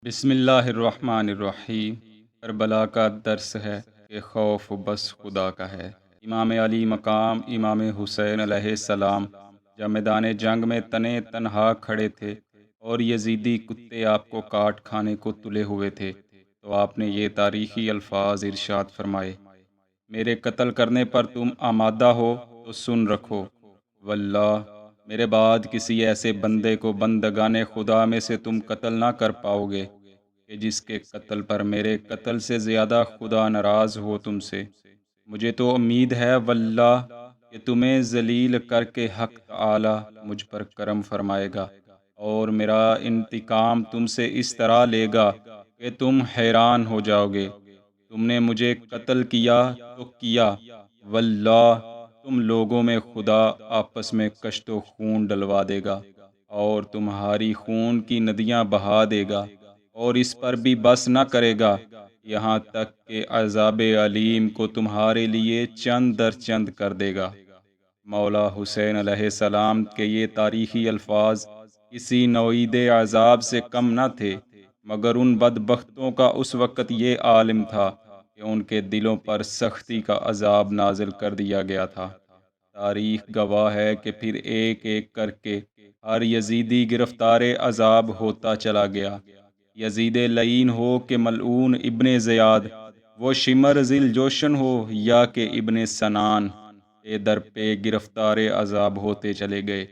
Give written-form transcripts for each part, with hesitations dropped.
بسم اللہ الرحمن الرحیم۔ کربلا کا درس ہے کہ خوف بس خدا کا ہے۔ امام علی مقام امام حسین علیہ السلام جب میدان جنگ میں تنے تنہا کھڑے تھے اور یزیدی کتے آپ کو کاٹ کھانے کو تلے ہوئے تھے تو آپ نے یہ تاریخی الفاظ ارشاد فرمائے: میرے قتل کرنے پر تم آمادہ ہو تو سن رکھو، واللہ میرے بعد کسی ایسے بندے کو بندگان خدا میں سے تم قتل نہ کر پاؤ گے کہ جس کے قتل پر میرے قتل سے زیادہ خدا ناراض ہو تم سے۔ مجھے تو امید ہے واللہ کہ تمہیں ذلیل کر کے حق تعالی مجھ پر کرم فرمائے گا اور میرا انتقام تم سے اس طرح لے گا کہ تم حیران ہو جاؤ گے۔ تم نے مجھے قتل کیا تو کیا، واللہ تم لوگوں میں خدا آپس میں کشت و خون ڈلوا دے گا اور تمہاری خون کی ندیاں بہا دے گا، اور اس پر بھی بس نہ کرے گا، یہاں تک کہ عذاب علیم کو تمہارے لیے چند در چند کر دے گا۔ مولا حسین علیہ السلام کے یہ تاریخی الفاظ کسی نوعید عذاب سے کم نہ تھے، مگر ان بدبختوں کا اس وقت یہ عالم تھا کہ ان کے دلوں پر سختی کا عذاب نازل کر دیا گیا تھا۔ تاریخ گواہ ہے کہ پھر ایک ایک کر کے ہر یزیدی گرفتار عذاب ہوتا چلا گیا، یزید لعین ہو کہ ملعون ابن زیاد، وہ شمر ذیل جوشن ہو یا کہ ابن سنان، پہ در پہ گرفتار عذاب ہوتے چلے گئے۔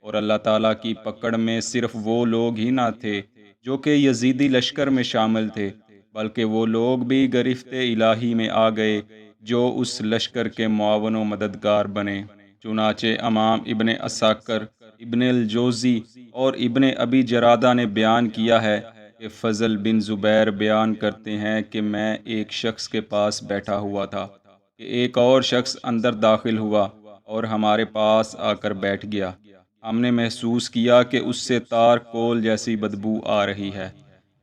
اور اللہ تعالیٰ کی پکڑ میں صرف وہ لوگ ہی نہ تھے جو کہ یزیدی لشکر میں شامل تھے، بلکہ وہ لوگ بھی گرفت الہی میں آ گئے جو اس لشکر کے معاون و مددگار بنے۔ چنانچہ امام ابن عساکر، ابن الجوزی اور ابن ابی جرادہ نے بیان کیا ہے کہ فضل بن زبیر بیان کرتے ہیں کہ میں ایک شخص کے پاس بیٹھا ہوا تھا کہ ایک اور شخص اندر داخل ہوا اور ہمارے پاس آ کر بیٹھ گیا۔ ہم نے محسوس کیا کہ اس سے تار کول جیسی بدبو آ رہی ہے۔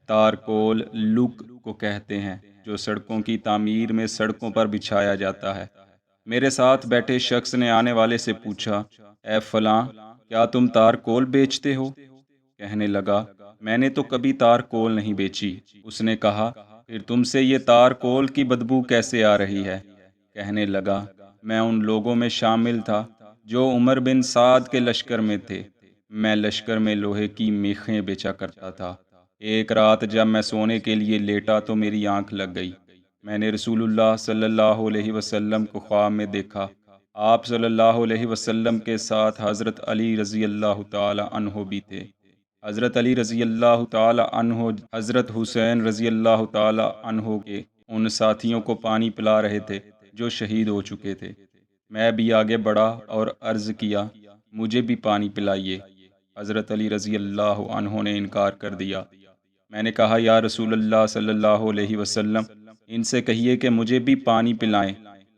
تار کول لک کو کہتے ہیں جو سڑکوں کی تعمیر میں سڑکوں پر بچھایا جاتا ہے۔ میرے ساتھ بیٹھے شخص نے آنے والے سے پوچھا: اے فلاں، کیا تم تار کول بیچتے ہو؟ کہنے لگا: میں نے تو کبھی تار کول نہیں بیچی۔ اس نے کہا: پھر تم سے یہ تار کول کی بدبو کیسے آ رہی ہے؟ کہنے لگا: میں ان لوگوں میں شامل تھا جو عمر بن سعد کے لشکر میں تھے۔ میں لشکر میں لوہے کی میخیں بیچا کرتا تھا۔ ایک رات جب میں سونے کے لیے لیٹا تو میری آنکھ لگ گئی۔ میں نے رسول اللہ صلی اللہ علیہ وسلم کو خواب میں دیکھا۔ آپ صلی اللہ علیہ وسلم کے ساتھ حضرت علی رضی اللہ تعالی عنہ بھی تھے۔ حضرت علی رضی اللہ تعالی عنہ حضرت حسین رضی اللہ تعالی عنہ کے ان ساتھیوں کو پانی پلا رہے تھے جو شہید ہو چکے تھے۔ میں بھی آگے بڑھا اور عرض کیا: مجھے بھی پانی پلائیے۔ حضرت علی رضی اللہ عنہ نے انکار کر دیا۔ میں نے کہا: یا رسول اللہ صلی اللہ علیہ وسلم، ان سے کہیے کہ مجھے بھی پانی پلائیں۔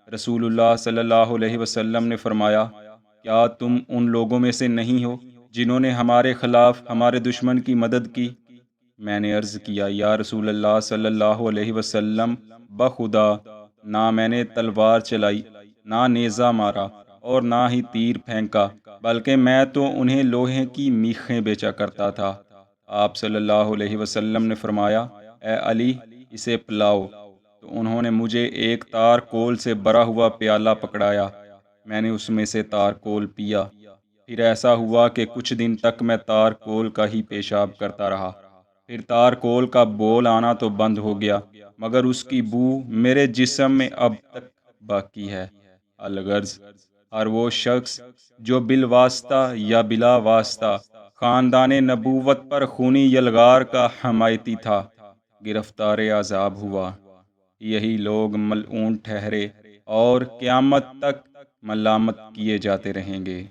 رسول اللہ صلی اللہ علیہ وسلم نے فرمایا: کیا تم ان لوگوں میں سے نہیں ہو جنہوں نے ہمارے خلاف ہمارے دشمن کی مدد کی؟ میں نے عرض کیا: یا رسول اللہ صلی اللہ علیہ وسلم، بخدا نہ میں نے تلوار چلائی، نہ نیزہ مارا اور نہ ہی تیر پھینکا، بلکہ میں تو انہیں لوہے کی میخیں بیچا کرتا تھا۔ آپ صلی اللہ علیہ وسلم نے فرمایا: اے علی، اسے پلاؤ۔ تو انہوں نے مجھے ایک تار کول سے بھرا ہوا پیالہ پکڑایا۔ میں نے اس میں سے تار کول پیا۔ پھر ایسا ہوا کہ کچھ دن تک میں تار کول کا ہی پیشاب کرتا رہا۔ پھر تار کول کا بول آنا تو بند ہو گیا، مگر اس کی بو میرے جسم میں اب تک باقی ہے۔ الغرض، ہر وہ شخص جو بالواسطہ یا بلا واسطہ خاندان نبوت پر خونی یلغار کا حمایتی تھا، گرفتار عذاب ہوا۔ یہی لوگ ملعون ٹھہرے اور قیامت تک ملامت کیے جاتے رہیں گے۔